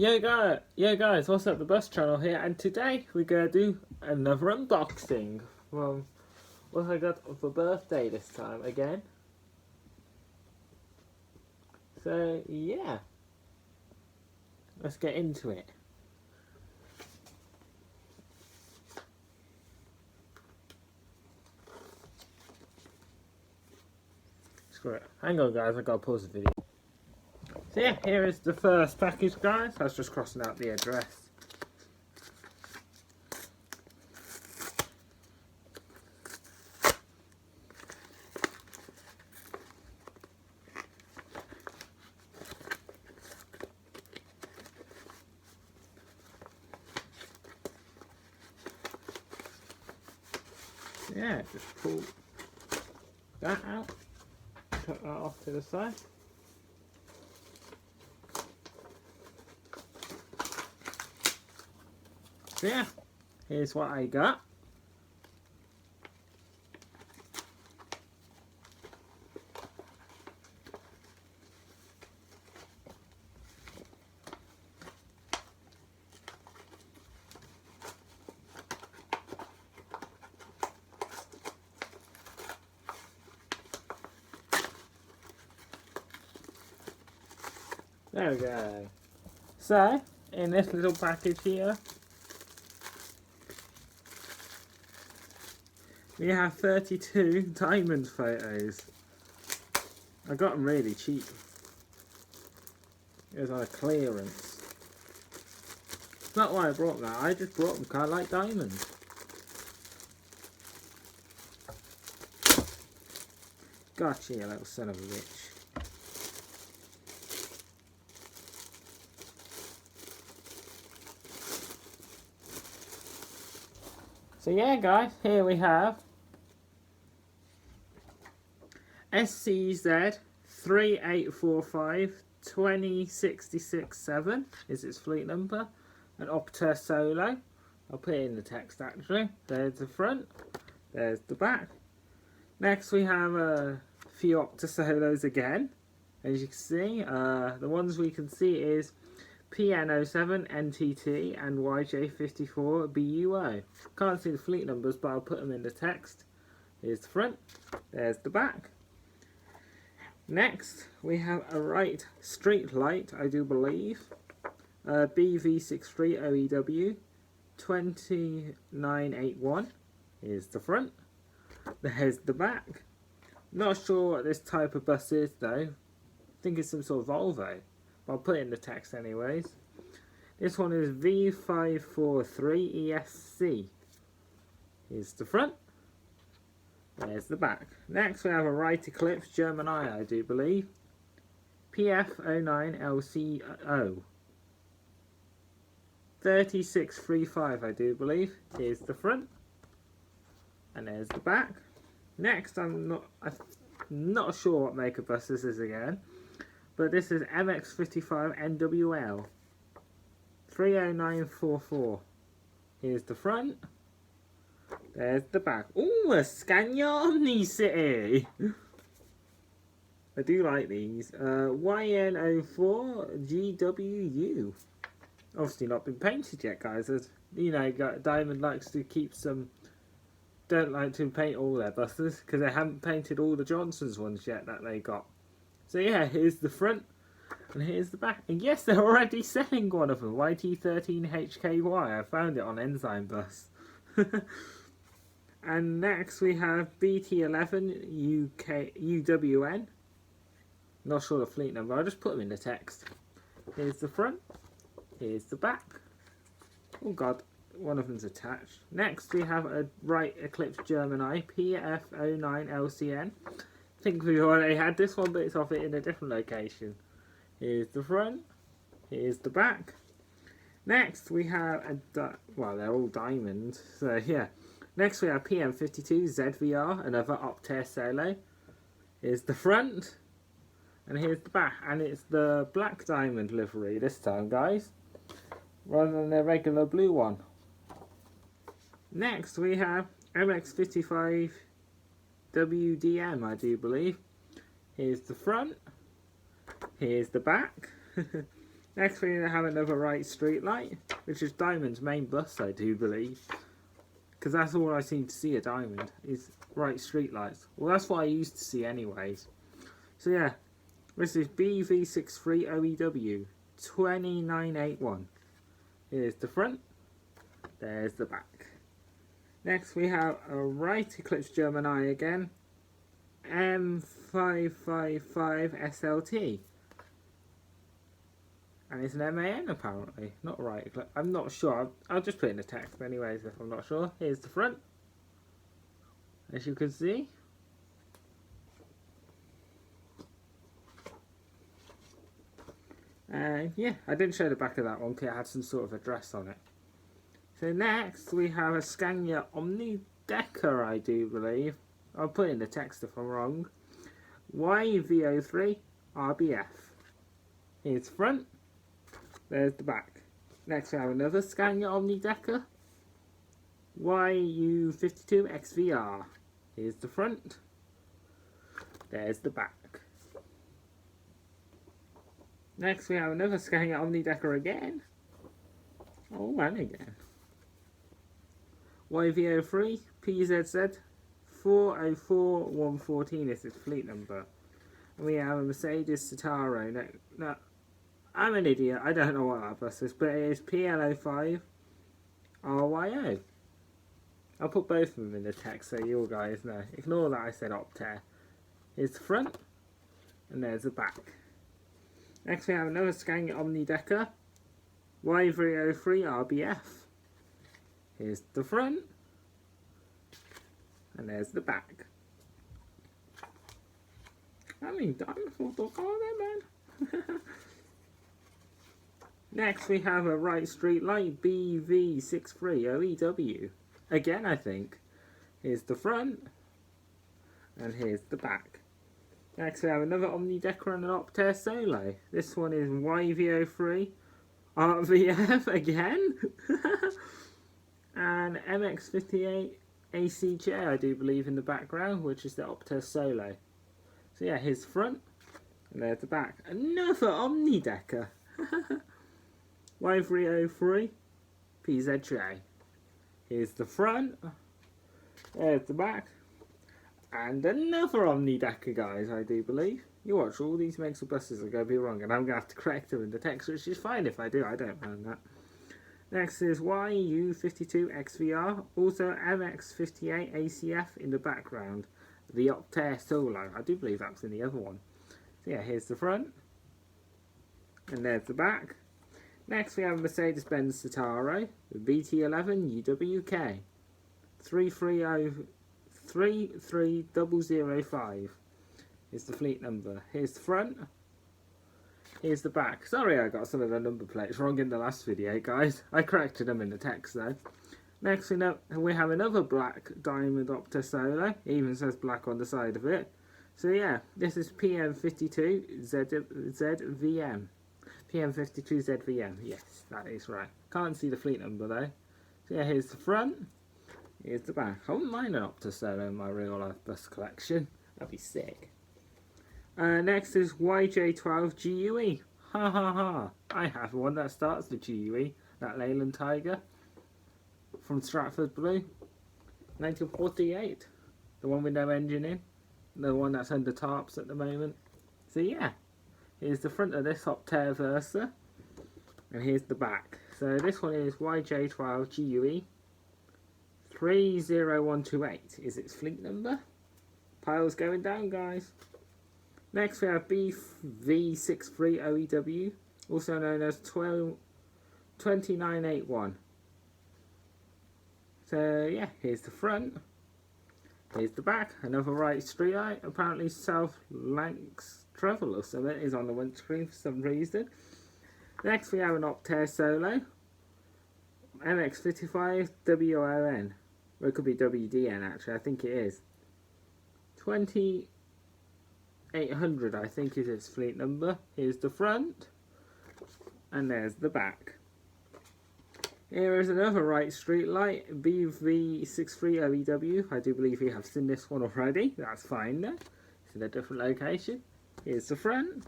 Yo guys, what's up? The Bus Channel here, and today we're gonna do another unboxing from what I got for birthday this time again. So yeah, let's get into it. Screw it. Hang on guys, I gotta pause the video. So yeah, here is the first package guys. I was just crossing out the address. Yeah, just pull that out, put that off to the side. So yeah, here's what I got. There we go. So, in this little package here, we have 32 diamond photos. I got them really cheap. It was on a clearance. It's not why I brought them, I just brought them because I like diamonds. Gotcha, you little son of a bitch. So yeah guys, here we have SCZ 3845 20667 is its fleet number. An Opta Solo. I'll put it in the text actually. There's the front, there's the back. Next we have a few Opta Solos again. As you can see, the ones we can see is PN07 NTT and YJ54 BUO. Can't see the fleet numbers, but I'll put them in the text. Here's the front, there's the back. Next, we have a right street light, I do believe. BV63 OEW 2981. Here's the front, there's the back. Not sure what this type of bus is though. I think it's some sort of Volvo. I'll put it in the text anyways. This one is V543ESC. Here's the front. There's the back. Next we have a right Eclipse Gemini, I do believe. PF09LCO. 3635, I do believe. Here's the front. And there's the back. Next, I'm not sure what make of bus this is again. But this is MX55 NWL 30944. Here's the front. There's the back. Ooh, a Scania Omni City. I do like these. YN04GWU. Obviously not been painted yet, guys. As you know, Diamond likes to keep some. Don't like to paint all their buses because they haven't painted all the Johnson's ones yet that they got. So yeah, here's the front, and here's the back. And yes, they're already selling one of them, YT13HKY. I found it on Enzyme Bus. And next we have BT11UWN. Not sure the fleet number, I'll just put them in the text. Here's the front, here's the back. Oh god, one of them's attached. Next we have a right Eclipse Gemini, PF09LCN. I think we've already had this one, but it's off it in a different location. Here's the front, here's the back. Next we have well, they're all diamond, so yeah. Next we have PM52 ZVR, another Opta Solo. Here's the front, and here's the back, and it's the black diamond livery this time, guys, rather than the regular blue one. Next we have MX55 WDM, I do believe. Here's the front, here's the back. Next we have another right street light, which is Diamond's main bus, I do believe. Because that's all I seem to see at Diamond, is right street lights. Well, that's what I used to see anyways. So yeah, this is BV63OEW 2981. Here's the front, there's the back. Next we have a right Eclipse Gemini again, M555 SLT. And it's an MAN apparently, not right Eclipse. I'm not sure, I'll just put it in the text anyways if I'm not sure. Here's the front, as you can see. Yeah, I didn't show the back of that one because it had some sort of address on it. So next we have a Scania Omni Decker, I do believe. I'll put it in the text if I'm wrong. YV03 RBF. Here's the front, there's the back. Next we have another Scania Omni Decker, YU52 XVR. Here's the front, there's the back. Next we have another Scania Omni Decker again. Oh, and again. YV03 PZZ 404114 is its fleet number. And we have a Mercedes Citaro. Now, I'm an idiot, I don't know what that bus is, but it is PL05 RYO. I'll put both of them in the text so you guys know. Ignore that I said Optare. Here's the front, and there's the back. Next we have another Scania Omni Decker, Y303 RBF. Here's the front, and there's the back. I mean, dinosaurs don't call them, man. Next we have a right street light, BV63OEW. Again, I think. Here's the front, and here's the back. Next we have another Omni Decker and an Optare Solo. This one is YV03 RVF again. And MX58 ACJ, I do believe, in the background, which is the Optare Solo. So yeah, here's the front, and there's the back. Another Omni Decker. Y303 PZJ. Here's the front, there's the back. And another Omni Decker, guys, I do believe. You watch, all these makes of buses are going to be wrong, and I'm going to have to correct them in the text, which is fine if I do, I don't mind that. Next is YU52 XVR, also MX58 ACF in the background. The Optare Solo, I do believe that's in the other one. So yeah, here's the front, and there's the back. Next we have a Mercedes-Benz Citaro, BT11 UWK, 33005 is the fleet number. Here's the front, here's the back. Sorry I got some of the number plates wrong in the last video, guys. I corrected them in the text though. Next we have another black Diamond Optare Solo. It even says black on the side of it. So yeah, this is PM52 ZVM. PM52ZVM, yes, that is right. Can't see the fleet number though. So yeah, here's the front, here's the back. I wouldn't mind an Optare Solo in my real life bus collection. That'd be sick. Next is YJ12 GUE. Ha ha ha. I have one that starts with GUE, that Leyland Tiger from Stratford Blue. 1948. The one with no engine in. The one that's under tarps at the moment. So yeah. Here's the front of this Optare Versa, and here's the back. So this one is YJ12 GUE 30128 is its fleet number. Pile's going down, guys. Next we have BV63OEW, also known as 2981. So yeah, here's the front, here's the back. Another right street light, apparently South Lancs Travel or something is on the windscreen for some reason. Next we have an Optare Solo, MX55 WON. Or it could be WDN actually, I think it is. 2800 I think is its fleet number. Here's the front, and there's the back. Here is another right street light, BV63OEW. I do believe you have seen this one already, that's fine though. It's in a different location. Here's the front,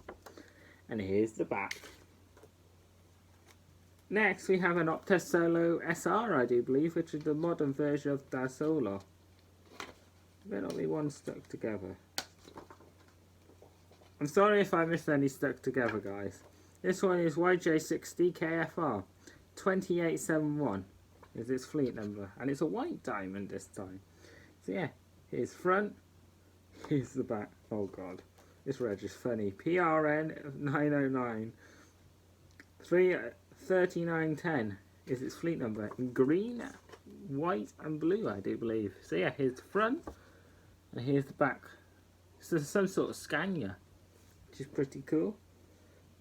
and here's the back. Next we have an Opta Solo SR, I do believe, which is the modern version of Da Solo. There not be one stuck together. I'm sorry if I missed any stuck together, guys. This one is YJ60KFR 2871 is its fleet number, and it's a white diamond this time. So yeah, here's front, here's the back. Oh god, this reg is funny. PRN 909 33910 is its fleet number in green, white and blue, I do believe. So yeah, here's the front and here's the back. So some sort of Scania, which is pretty cool.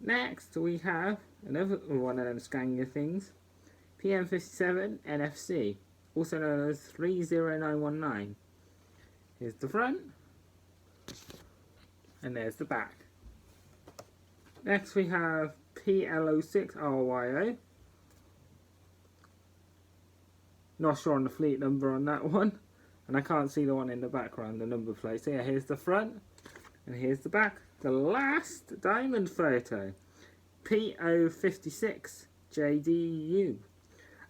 Next we have another one of them Scania things, PM57 NFC, also known as 30919. Here's the front and there's the back. Next we have PL06RYO. Not sure on the fleet number on that one, and I can't see the one in the background, the number plate. So yeah, here's the front and here's the back. The last diamond photo, PO56JDU,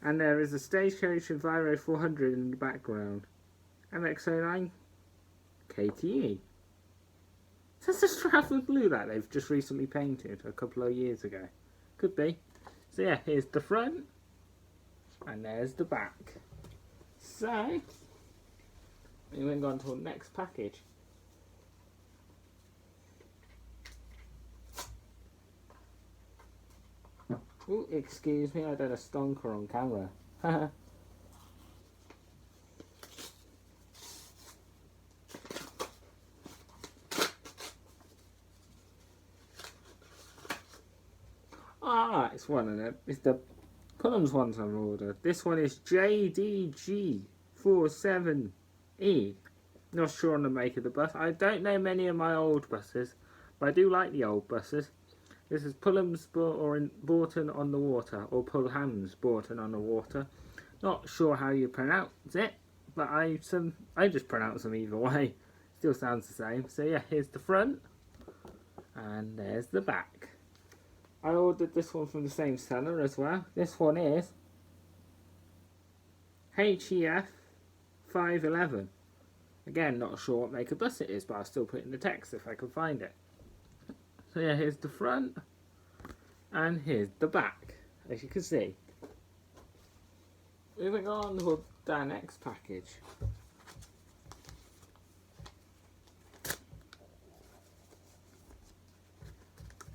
and there is a Stagecoach Enviro 400 in the background, MX09 KTE. So that's a Stratford blue that they've just recently painted a couple of years ago. Could be. So yeah, here's the front and there's the back. So we went on to the next package. Oh, excuse me, I done a stonker on camera. Ah, it's one of them. It's the Pullum's ones I've ordered. This one is JDG47E. Not sure on the make of the bus. I don't know many of my old buses, but I do like the old buses. This is Pullham's Bourton on the Water, or Pullham's Bourton on the Water. Not sure how you pronounce it, but I just pronounce them either way. Still sounds the same. So yeah, here's the front, and there's the back. I ordered this one from the same seller as well. This one is HEF 511. Again, not sure what make of bus it is, but I'll still put it in the text if I can find it. So yeah, here's the front and here's the back, as you can see. Moving on to the next package.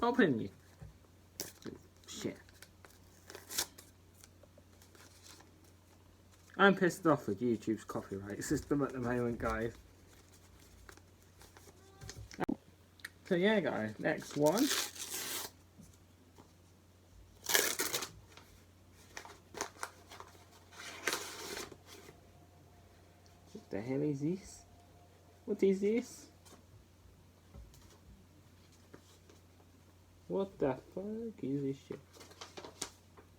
Open you. Shit. I'm pissed off with YouTube's copyright system at the moment, guys. So yeah, guys, next one. What the hell is this? What is this? What the fuck is this shit?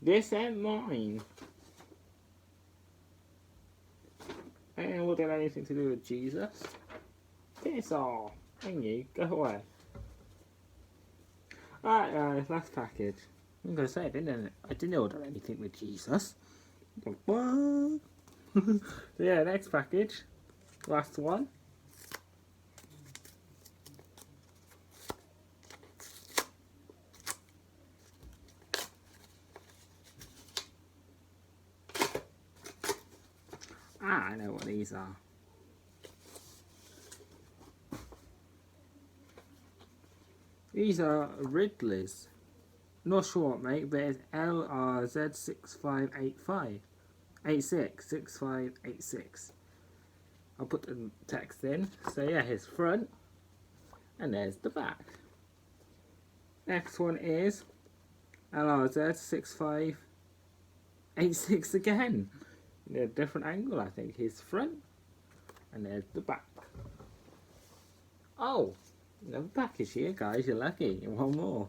This ain't mine. And what had anything to do with Jesus? Piss off. Hang you, go away. Alright guys, last package. I'm gonna say I didn't order anything with Jesus. What? So yeah, next package. Last one. I know what these are. These are Ridley's. Not sure what make, but it's LRZ6585. 6586. I'll put the text in. So yeah, here's front and there's the back. Next one is LRZ6586 again. A different angle, I think. Here's front and there's the back. Oh, another package here, guys. You're lucky. One more.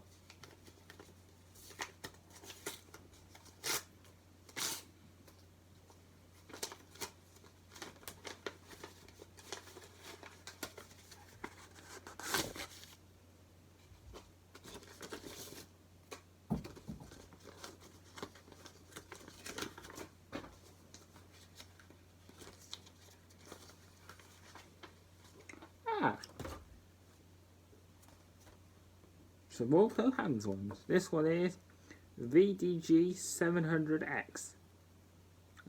some more pro hands ones. This one is VDG 700X.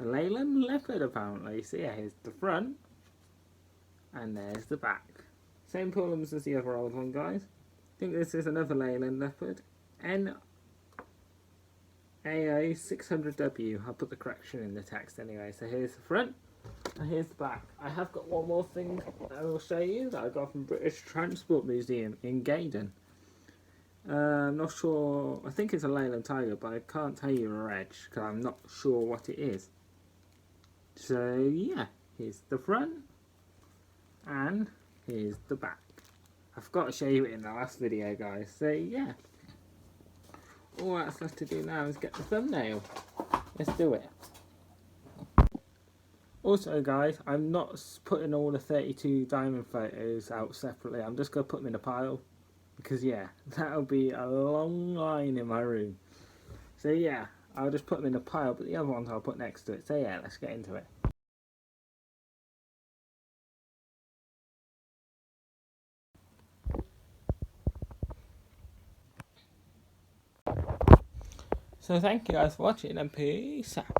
A Leyland leopard apparently. So yeah, here's the front. And there's the back. Same problems as the other old one, guys. I think this is another Leyland leopard. NAA 600W. I'll put the correction in the text anyway. So here's the front. And here's the back. I have got one more thing I will show you that I got from British Transport Museum in Gaydon. I'm not sure, I think it's a Leyland Tiger, but I can't tell you a reg because I'm not sure what it is. So yeah, here's the front and here's the back. I forgot to show you it in the last video, guys. So yeah, all that's left to do now is get the thumbnail. Let's do it. Also guys, I'm not putting all the 32 diamond photos out separately. I'm just going to put them in a pile. Because yeah, that'll be a long line in my room. So yeah, I'll just put them in a pile, but the other ones I'll put next to it. So yeah, let's get into it. So thank you guys for watching and peace out.